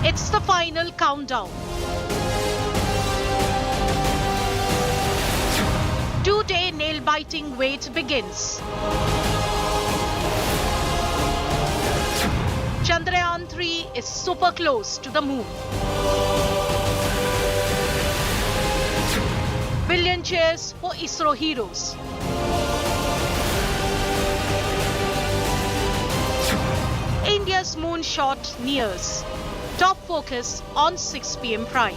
It's the final countdown. 2-day nail-biting wait begins. Chandrayaan-3 is super close to the moon. Billion cheers for ISRO heroes. India's moonshot nears. Top focus on 6 p.m. Prime.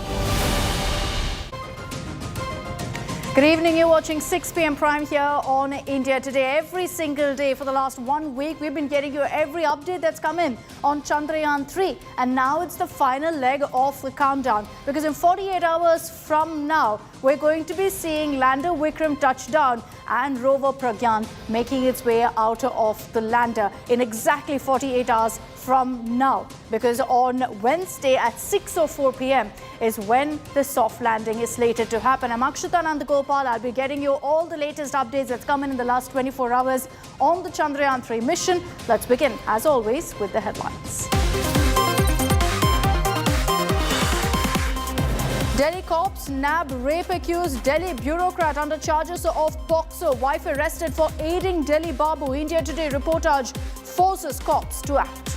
Good evening, you're watching 6 p.m. Prime here on India Today. Every single day for the last 1 week, we've been getting you every update that's come in on Chandrayaan-3. And now it's the final leg of the countdown. Because in 48 hours from now, we're going to be seeing lander Vikram touchdown and rover Pragyan making its way out of the lander in exactly 48 hours from now. Because on Wednesday at 6:04 p.m. is when the soft landing is slated to happen. I'm Akshita Nandagopal. I'll be getting you all the latest updates that's come in the last 24 hours on the Chandrayaan-3 mission. Let's begin, as always, with the headlines. Delhi cops nab rape-accused Delhi bureaucrat under charges of POCSO. Wife arrested for aiding Delhi Babu. India Today reportage forces cops to act.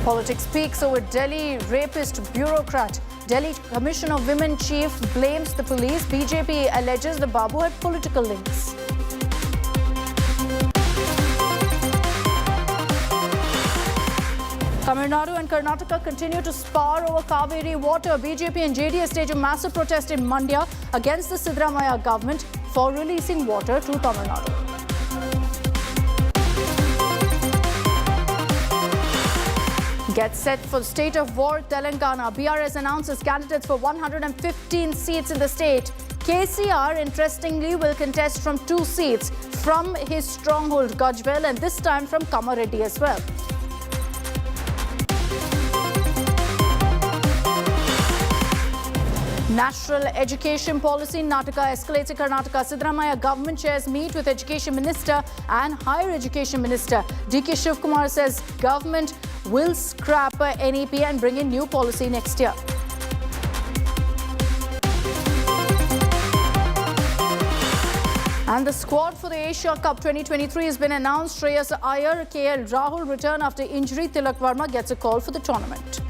Politics peaks over Delhi rapist bureaucrat. Delhi Commission of Women chief blames the police. BJP alleges the Babu had political links. Tamil Nadu and Karnataka continue to spar over Kaveri water. BJP and JDS stage a massive protest in Mandya against the Siddaramaiah government for releasing water to Tamil Nadu. Get set for state of war, Telangana. BRS announces candidates for 115 seats in the state. KCR, interestingly, will contest from 2 seats from his stronghold Gajwel and this time from Kamareddy as well. National education policy in Nataka escalates in Karnataka. Siddaramaiah government chairs meet with Education Minister and Higher Education Minister. DK Shivkumar says government will scrap NEP and bring in new policy next year. And the squad for the Asia Cup 2023 has been announced. Shreyas Iyer, KL Rahul return after injury. Tilak Verma gets a call for the tournament.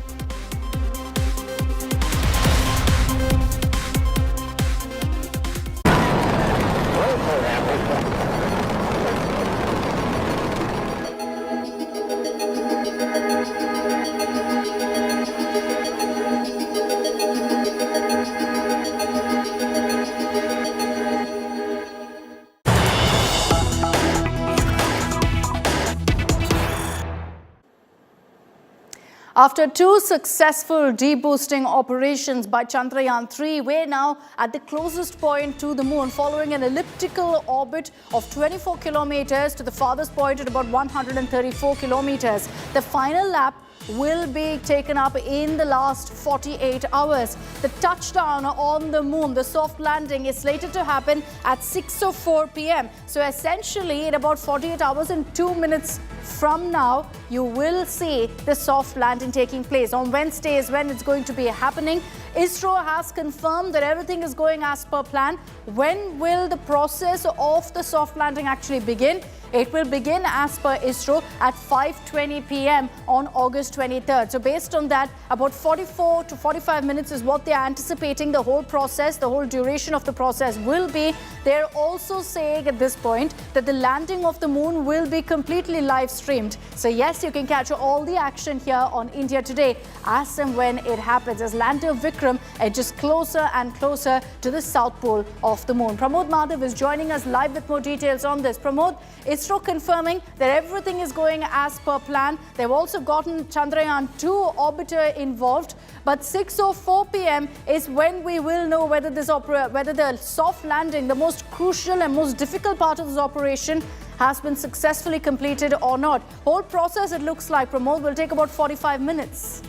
After 2 successful deboosting operations by Chandrayaan-3, we're now at the closest point to the moon, following an elliptical orbit of 24 kilometers to the farthest point at about 134 kilometers. The final lap will be taken up in the last 48 hours. The touchdown on the moon, the soft landing, is slated to happen at 6:04 p.m. So essentially, in about 48 hours and 2 minutes from now, you will see the soft landing taking place. On Wednesday is when it's going to be happening. ISRO has confirmed that everything is going as per plan. When will the process of the soft landing actually begin? It will begin as per ISRO at 5:20 p.m. on August 23rd. So based on that, about 44 to 45 minutes is what they are anticipating the whole process, the whole duration of the process will be. They're also saying at this point that the landing of the moon will be completely live streamed. So yes, you can catch all the action here on India Today as and when it happens, as lander Vikram edges closer and closer to the south pole of the moon. Pramod Madhav is joining us live with more details on this. Pramod, ISRO confirming that everything is going as per plan. They've also gotten Chandrayaan-2 orbiter involved. But 6:04 p.m. is when we will know whether the soft landing, the most crucial and most difficult part of this operation, has been successfully completed or not. Whole process, it looks like, Pramod, will take about 45 minutes.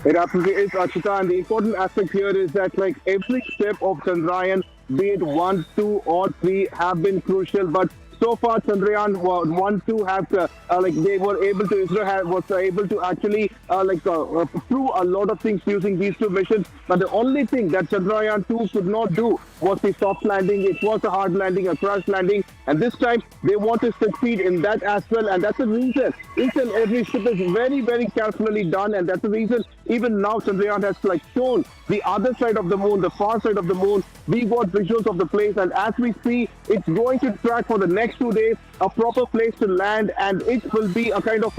It absolutely is, Akshita, and the important aspect here is that like every step of Chandrayaan, be it 1, 2 or 3, have been crucial, but so far Chandrayaan 1, 2 have they were able to was able to actually prove a lot of things using these two missions. But the only thing that Chandrayaan 2 could not do was the soft landing. It was a hard landing, a crash landing, and this time they want to succeed in that as well. And that's the reason each and every step is very, very carefully done, and that's the reason even now Chandrayaan has shown the other side of the moon, the far side of the moon. We got visuals of the place, and as we see, it's going to track for the next 2 days a proper place to land, and it will be a kind of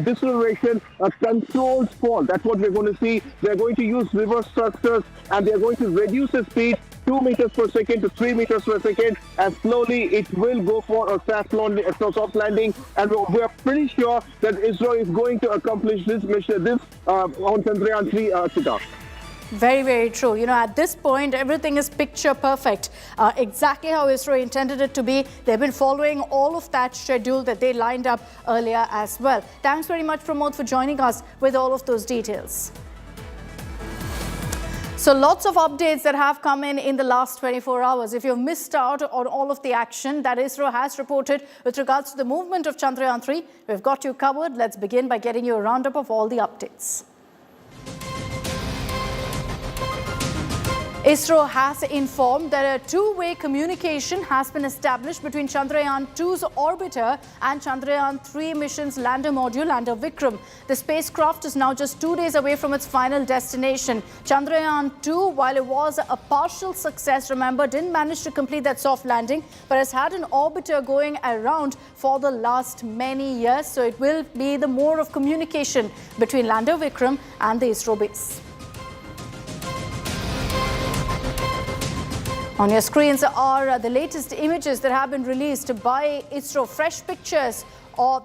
deceleration, a controlled fall. That's what we're going to see. They're going to use reverse thrusters, and they're going to reduce the speed 2 meters per second to 3 meters per second, and slowly it will go for a soft landing. And we are pretty sure that ISRO is going to accomplish this mission, on Chandrayaan-3, Akshita. Very, very true. You know, at this point, everything is picture perfect. Exactly how ISRO intended it to be. They've been following all of that schedule that they lined up earlier as well. Thanks very much, Pramod, for joining us with all of those details. So lots of updates that have come in the last 24 hours. If you've missed out on all of the action that ISRO has reported with regards to the movement of Chandrayaan-3, we've got you covered. Let's begin by getting you a roundup of all the updates. ISRO has informed that a two-way communication has been established between Chandrayaan-2's orbiter and Chandrayaan-3 mission's lander module, lander Vikram. The spacecraft is now just 2 days away from its final destination. Chandrayaan-2, while it was a partial success, remember, didn't manage to complete that soft landing, but has had an orbiter going around for the last many years. So it will be the more of communication between lander Vikram and the ISRO base. On your screens are the latest images that have been released by ISRO. Fresh pictures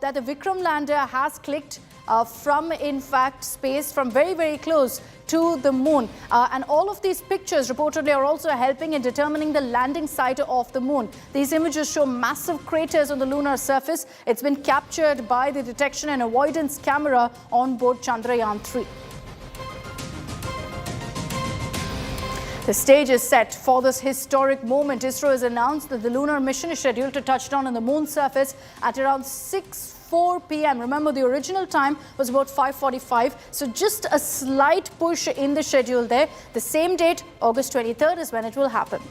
that the Vikram lander has clicked from, in fact, space from very, very close to the moon. And all of these pictures reportedly are also helping in determining the landing site of the moon. These images show massive craters on the lunar surface. It's been captured by the detection and avoidance camera on board Chandrayaan-3. The stage is set for this historic moment. ISRO has announced that the lunar mission is scheduled to touch down on the moon's surface at around 6:04 p.m. Remember, the original time was about 5:45, so just a slight push in the schedule there. The same date, August 23rd, is when it will happen.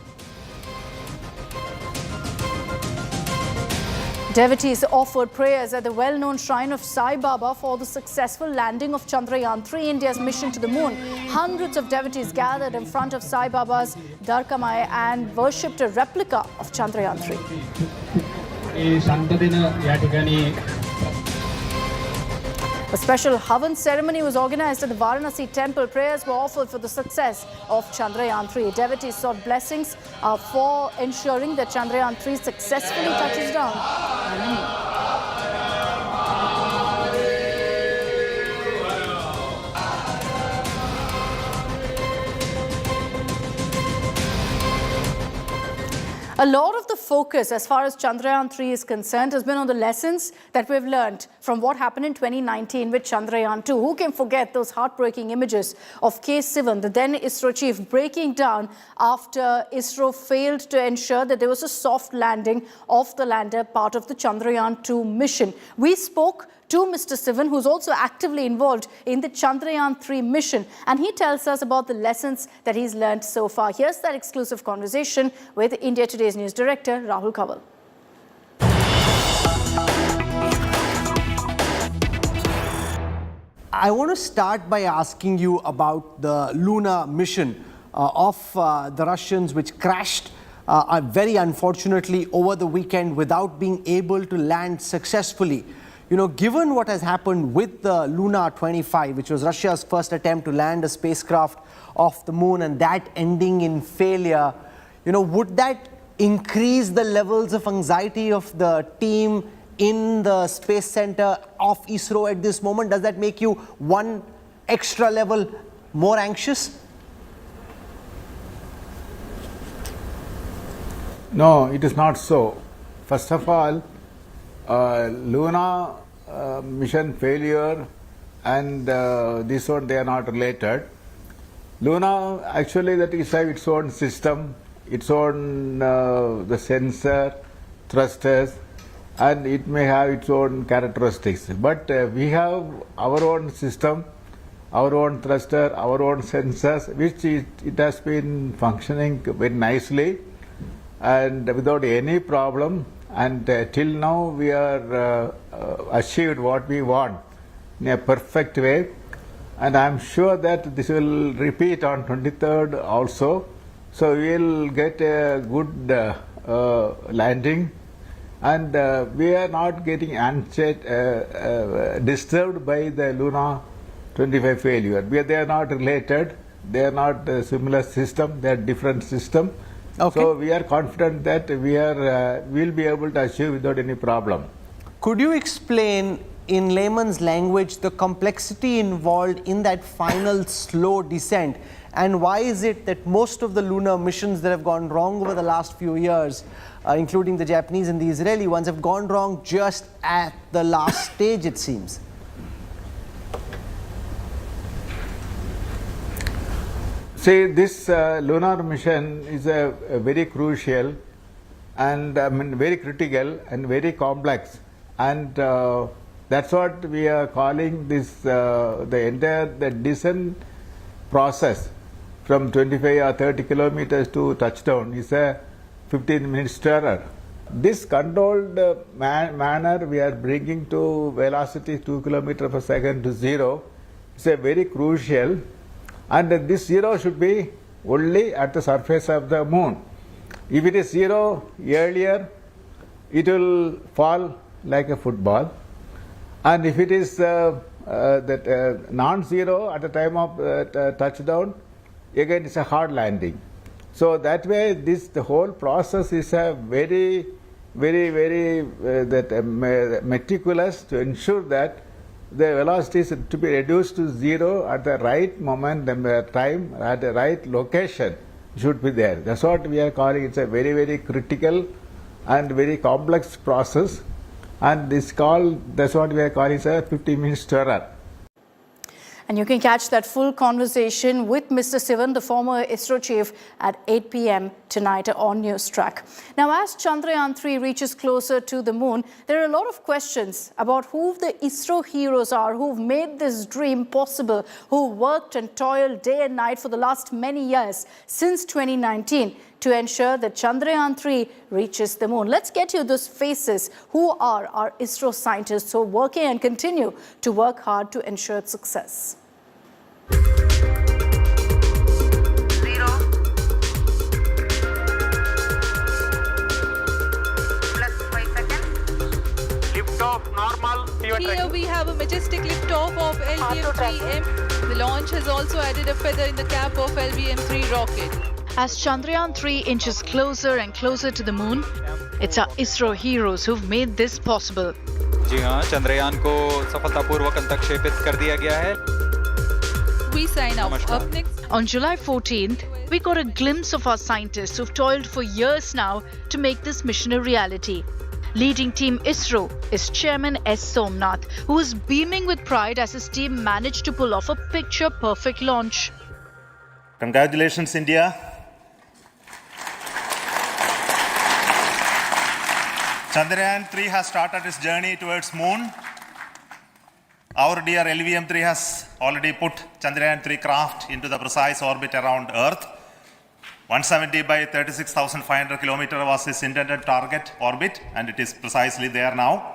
Devotees offered prayers at the well-known shrine of Sai Baba for the successful landing of Chandrayaan-3, India's mission to the moon. Hundreds of devotees gathered in front of Sai Baba's Darkamai and worshipped a replica of Chandrayaan-3. A special Havan ceremony was organized at the Varanasi temple. Prayers were offered for the success of Chandrayaan-3. Devotees sought blessings for ensuring that Chandrayaan-3 successfully touches down. A lot of the focus as far as Chandrayaan-3 is concerned has been on the lessons that we've learned from what happened in 2019 with Chandrayaan-2. Who can forget those heartbreaking images of K. Sivan, the then ISRO chief, breaking down after ISRO failed to ensure that there was a soft landing of the lander, part of the Chandrayaan-2 mission. We spoke to Mr. Sivan, who's also actively involved in the Chandrayaan-3 mission, and he tells us about the lessons that he's learned so far. Here's that exclusive conversation with India Today's news director, Rahul Kaval. I want to start by asking you about the lunar mission of the Russians, which crashed very unfortunately over the weekend without being able to land successfully. You know, given what has happened with the Lunar 25, which was Russia's first attempt to land a spacecraft off the moon, and that ending in failure, you know, would that increase the levels of anxiety of the team in the Space Center of ISRO at this moment? Does that make you one extra level more anxious? No, it is not so. First of all, Luna mission failure and this one, they are not related. Luna, actually, that is its own system, its own the sensor, thrusters, and it may have its own characteristics. But we have our own system, our own thruster, our own sensors, which it has been functioning very nicely and without any problem. And till now we are achieved what we want in a perfect way. And I am sure that this will repeat on 23rd also. So we will get a good landing, and we are not getting disturbed by the Luna 25 failure. They are not related. They are not a similar system. They are different system. Okay. So we are confident that we will be able to achieve without any problem. Could you explain in layman's language the complexity involved in that final slow descent, and why is it that most of the lunar missions that have gone wrong over the last few years, including the Japanese and the Israeli ones, have gone wrong just at the last stage, it seems? See, this lunar mission is a very crucial and very critical and very complex, and that's what we are calling this the entire descent process from 25 or 30 kilometers to touchdown is a 15-minute stirrer. This controlled manner we are bringing to velocity 2 kilometers per second to zero is a very crucial, and this zero should be only at the surface of the moon. If it is zero earlier, it will fall like a football, and if it is non-zero at the time of touchdown, again it's a hard landing. So that way, the whole process is a very meticulous to ensure that the velocity is to be reduced to zero at the right moment and the time at the right location should be there. That's what we are calling. It's a very critical and very complex process, and that's what we are calling a 15-minute stirrer. And you can catch that full conversation with Mr. Sivan, the former ISRO chief, at 8 p.m. tonight on News Track. Now, as Chandrayaan-3 reaches closer to the moon, there are a lot of questions about who the ISRO heroes are, who've made this dream possible, who worked and toiled day and night for the last many years, since 2019, to ensure that Chandrayaan-3 reaches the moon. Let's get you those faces. Who are our ISRO scientists who are working and continue to work hard to ensure its success? 0 plus 5 seconds. Liftoff normal. Here we have a majestic liftoff of LVM-3M. The launch has also added a feather in the cap of LVM-3 rocket. As Chandrayaan-3 inches closer and closer to the moon, it's our ISRO heroes who've made this possible. जी हाँ, चंद्रयान को सफलतापूर्वक अंतक्षेपित कर दिया गया है. We sign off. Up next. On July 14th, we got a glimpse of our scientists who've toiled for years now to make this mission a reality. Leading Team ISRO is Chairman S. Somnath, who is beaming with pride as his team managed to pull off a picture-perfect launch. Congratulations, India. Chandrayaan-3 has started its journey towards moon. Our dear LVM-3 has already put Chandrayaan-3 craft into the precise orbit around Earth. 170 by 36,500 kilometers was its intended target orbit, and it is precisely there now.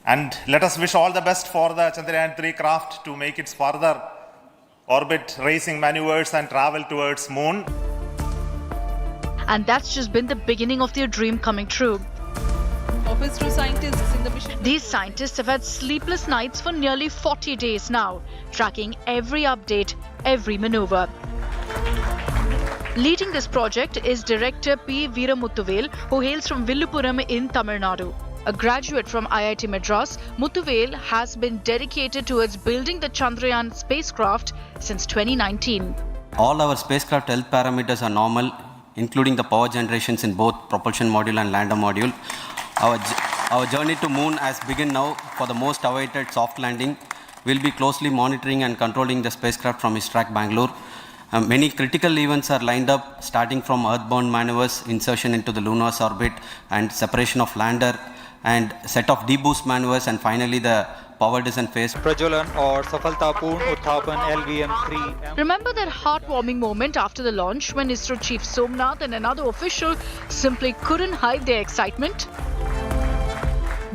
And let us wish all the best for the Chandrayaan-3 craft to make its further orbit racing maneuvers and travel towards moon. And that's just been the beginning of their dream coming true. Of ISRO scientists in the mission. These scientists have had sleepless nights for nearly 40 days now, tracking every update, every maneuver. Leading this project is Director P. Veeramuthuvel, who hails from Villupuram in Tamil Nadu. A graduate from IIT Madras, Muthuvel has been dedicated towards building the Chandrayaan spacecraft since 2019. All our spacecraft health parameters are normal, including the power generations in both propulsion module and lander module. Our journey to moon has begun now for the most awaited soft landing. We'll be closely monitoring and controlling the spacecraft from its track Bangalore. Many critical events are lined up, starting from earthbound maneuvers, insertion into the lunar orbit, and separation of lander, and set of deboost maneuvers, and finally the power descent phase. प्रज्वलन और सफलतापूर्ण उत्थापन LVM-3 Remember that heartwarming moment after the launch when ISRO chief Somnath and another official simply couldn't hide their excitement?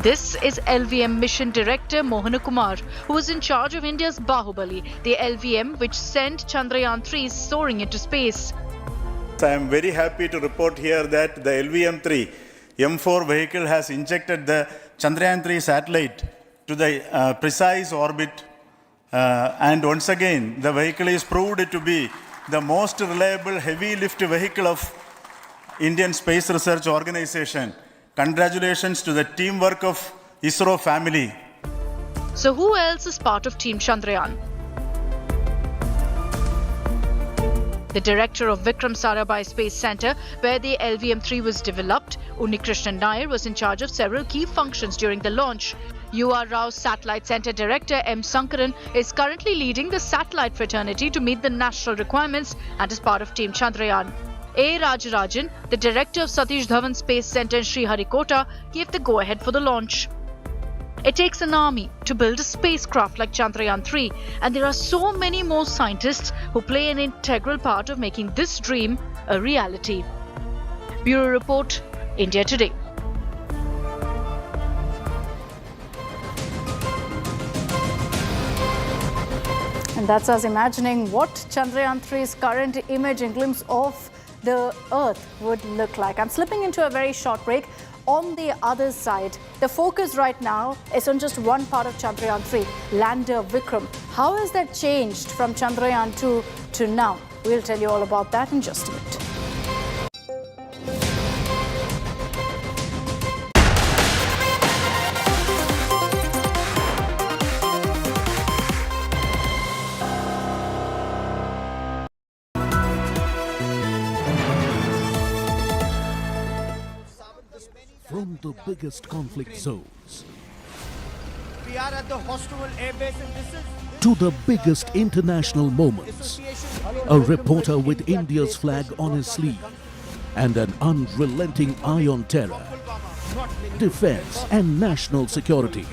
This is LVM mission director Mohana Kumar, who was in charge of India's Bahubali, the LVM which sent Chandrayaan-3 soaring into space. I am very happy to report here that the LVM-3 M4 vehicle has injected the Chandrayaan-3 satellite to the precise orbit, and once again the vehicle is proved to be the most reliable heavy lift vehicle of Indian Space Research Organization. Congratulations to the teamwork of ISRO family. So who else is part of Team Chandrayaan? The director of Vikram Sarabhai Space Centre, where the LVM-3 was developed, Unnikrishnan Nair, was in charge of several key functions during the launch. UR Rao's Satellite Centre Director M. Sankaran is currently leading the satellite fraternity to meet the national requirements and is part of Team Chandrayaan. A. Rajarajan, the director of Satish Dhawan Space Centre in Sriharikota, gave the go-ahead for the launch. It takes an army to build a spacecraft like Chandrayaan-3, and there are so many more scientists who play an integral part of making this dream a reality. Bureau Report, India Today. And that's us imagining what Chandrayaan-3's current image and glimpse of the Earth would look like. I'm slipping into a very short break. On the other side, the focus right now is on just one part of Chandrayaan-3, lander Vikram. How has that changed from Chandrayaan-2 to now? We'll tell you all about that in just a bit. From the biggest conflict zones we are at the hostile airbase and this is to the biggest international moments, a reporter with India's flag on his sleeve and an unrelenting eye on terror, defense and national security,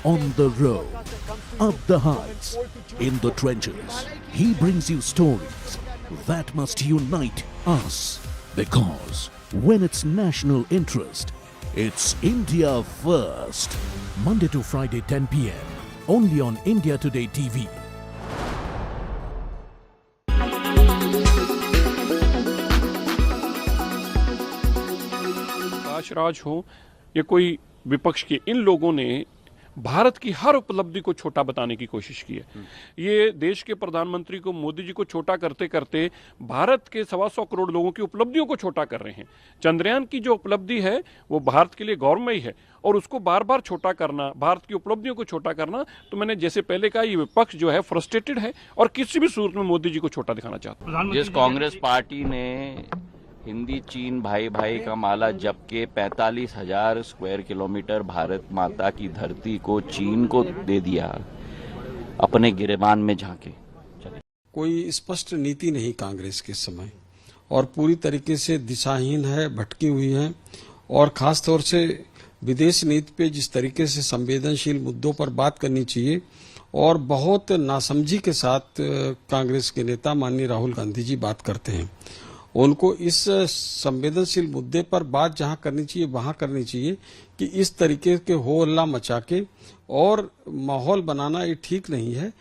on the road, up the heights, in the trenches. He brings you stories that must unite us, because when it's national interest, it's India first. Monday to Friday 10 p.m. only on India Today TV. राज हो या कोई विपक्ष के, इन लोगों ने भारत की हर उपलब्धि को छोटा बताने की कोशिश की है। ये देश के प्रधानमंत्री को, मोदी जी को छोटा करते करते भारत के 125 करोड़ लोगों की उपलब्धियों को छोटा कर रहे हैं। चंद्रयान की जो उपलब्धि है वो भारत के लिए गौरवमयी है, और उसको बार बार छोटा करना, भारत की उपलब्धियों को छोटा करना, तो मैंने जैसे पहले कहा, ये विपक्ष जो है फ्रस्ट्रेटेड है और किसी भी सूरत में मोदी जी को छोटा दिखाना चाहता है। जिस कांग्रेस पार्टी ने हिंदी चीन भाई भाई का माला जप के 45,000 स्क्वायर किलोमीटर भारत माता की धरती को चीन को दे दिया, अपने गिरेबान में झांके। कोई स्पष्ट नीति नहीं कांग्रेस के समय, और पूरी तरीके से दिशाहीन है, भटकी हुई है, और खास तौर से विदेश नीति पे जिस तरीके से संवेदनशील मुद्दों पर बात करनी चाहिए, और बहुत नासमझी के साथ कांग्रेस के नेता माननीय राहुल गांधी जी बात करते हैं। उनको इस संवेदनशील मुद्दे पर बात जहां करनी चाहिए वहां करनी चाहिए, कि इस तरीके के हो हल्ला मचा के और माहौल बनाना ये ठीक नहीं है।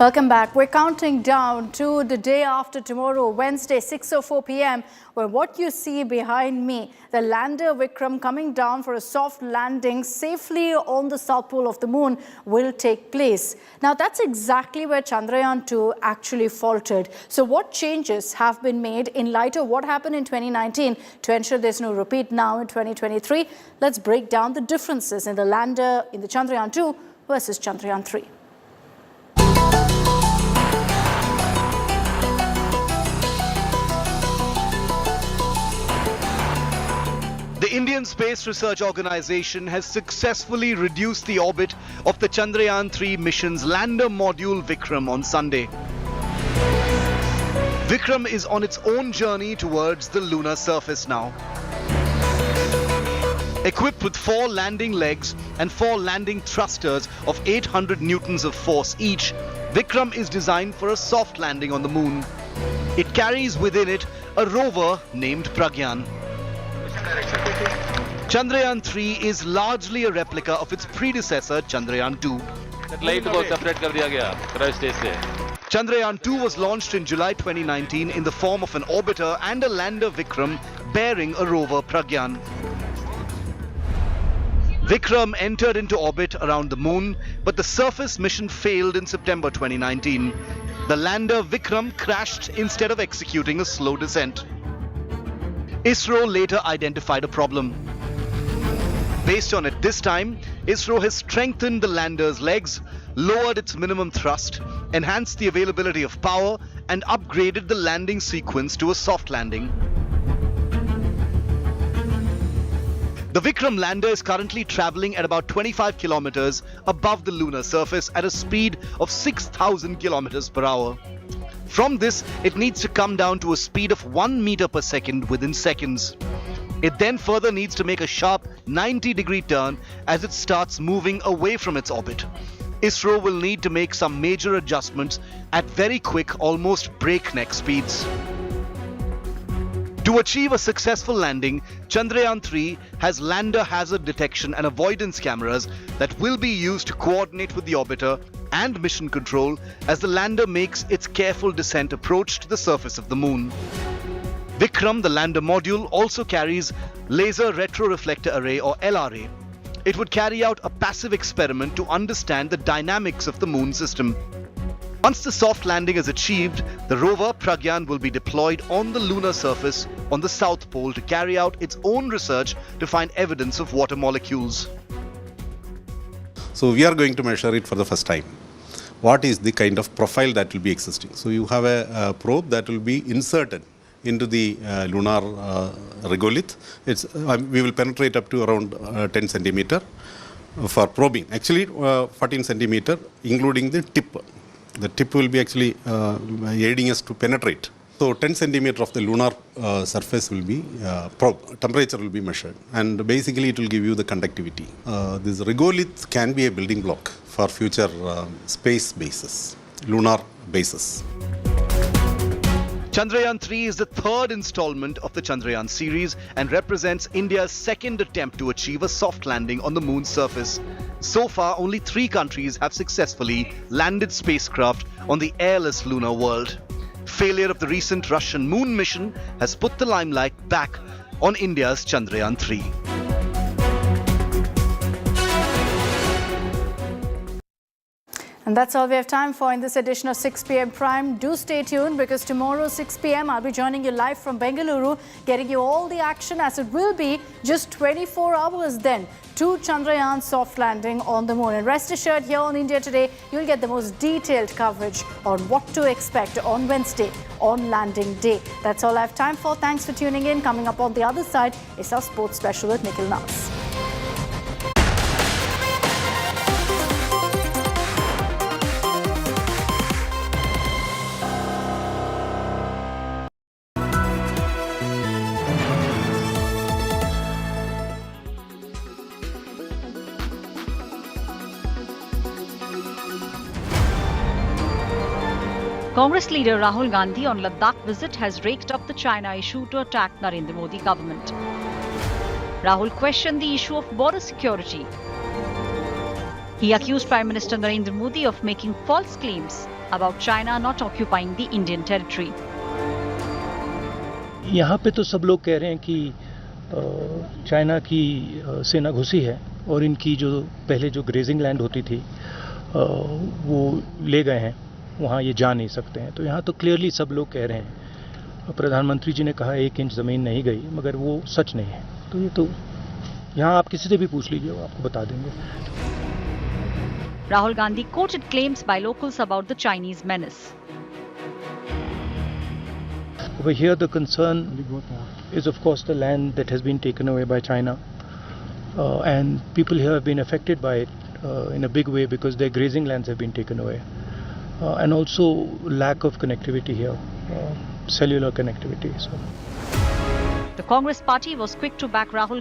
Welcome back. We're counting down to the day after tomorrow, Wednesday, 6:04 p.m., where what you see behind me, the lander Vikram coming down for a soft landing safely on the south pole of the moon, will take place. Now, that's exactly where Chandrayaan-2 actually faltered. So what changes have been made in light of what happened in 2019 to ensure there's no repeat now in 2023? Let's break down the differences in the lander in the Chandrayaan-2 versus Chandrayaan-3. The Indian Space Research Organization has successfully reduced the orbit of the Chandrayaan-3 mission's lander module Vikram on Sunday. Vikram is on its own journey towards the lunar surface now. Equipped with 4 landing legs and 4 landing thrusters of 800 newtons of force each, Vikram is designed for a soft landing on the moon. It carries within it a rover named Pragyan. Chandrayaan-3 is largely a replica of its predecessor Chandrayaan-2. Chandrayaan-2 was launched in July 2019 in the form of an orbiter and a lander Vikram bearing a rover Pragyan. Vikram entered into orbit around the moon, but the surface mission failed in September 2019. The lander Vikram crashed instead of executing a slow descent. ISRO later identified a problem. Based on it this time, ISRO has strengthened the lander's legs, lowered its minimum thrust, enhanced the availability of power, and upgraded the landing sequence to a soft landing. The Vikram lander is currently traveling at about 25 kilometers above the lunar surface at a speed of 6,000 kilometers per hour. From this, it needs to come down to a speed of 1 meter per second within seconds. It then further needs to make a sharp 90-degree turn as it starts moving away from its orbit. ISRO will need to make some major adjustments at very quick, almost breakneck speeds. To achieve a successful landing, Chandrayaan-3 has lander hazard detection and avoidance cameras that will be used to coordinate with the orbiter and mission control as the lander makes its careful descent approach to the surface of the moon. Vikram, the lander module, also carries Laser Retroreflector Array or LRA. It would carry out a passive experiment to understand the dynamics of the moon system. Once the soft landing is achieved, the rover Pragyan will be deployed on the lunar surface on the south pole to carry out its own research to find evidence of water molecules. So we are going to measure it for the first time. What is the kind of profile that will be existing? So you have a probe that will be inserted into the lunar regolith. We will penetrate up to around 10 centimeter for probing. Actually 14 centimeter including the tip. The tip will be actually aiding us to penetrate. So 10 centimeter of the lunar surface will be probe. Temperature will be measured, and basically it will give you the conductivity. This regolith can be a building block for future space bases, lunar bases. Chandrayaan-3 is the third installment of the Chandrayaan series and represents India's second attempt to achieve a soft landing on the moon's surface. So far, only 3 countries have successfully landed spacecraft on the airless lunar world. Failure of the recent Russian moon mission has put the limelight back on India's Chandrayaan-3. And that's all we have time for in this edition of 6 p.m. Prime. Do stay tuned because tomorrow 6 p.m. I'll be joining you live from Bengaluru, getting you all the action as it will be just 24 hours then to Chandrayaan soft landing on the moon. And rest assured, here on India Today, you'll get the most detailed coverage on what to expect on Wednesday on landing day. That's all I have time for. Thanks for tuning in. Coming up on the other side is our sports special with Nikhil Nas. Congress leader Rahul Gandhi on Ladakh visit has raked up the China issue to attack Narendra Modi government. Rahul questioned the issue of border security. He accused Prime Minister Narendra Modi of making false claims about China not occupying the Indian territory. यहाँ पे तो सब लोग कह रहे हैं कि China की सेना घुसी है और इनकी जो पहले जो ग्रेजिंग लैंड होती थी वो ले गए हैं, वहाँ ये जा नहीं सकते हैं। तो यहाँ तो क्लियरली सब लोग कह रहे हैं। प्रधानमंत्री जी ने कहा 1 इंच ज़मीन नहीं गई, मगर वो सच नहीं है। तो ये तो यहाँ आप किसी से भी पूछ लीजिए, वो आपको बता देंगे। Rahul Gandhi quoted claims by locals about the Chinese menace. Over here, the concern is, of course, the land that has been taken away by China, and people here have been affected by it in a big way because their grazing lands have been taken away, and also lack of connectivity here, cellular connectivity. So. The Congress party was quick to back Rahul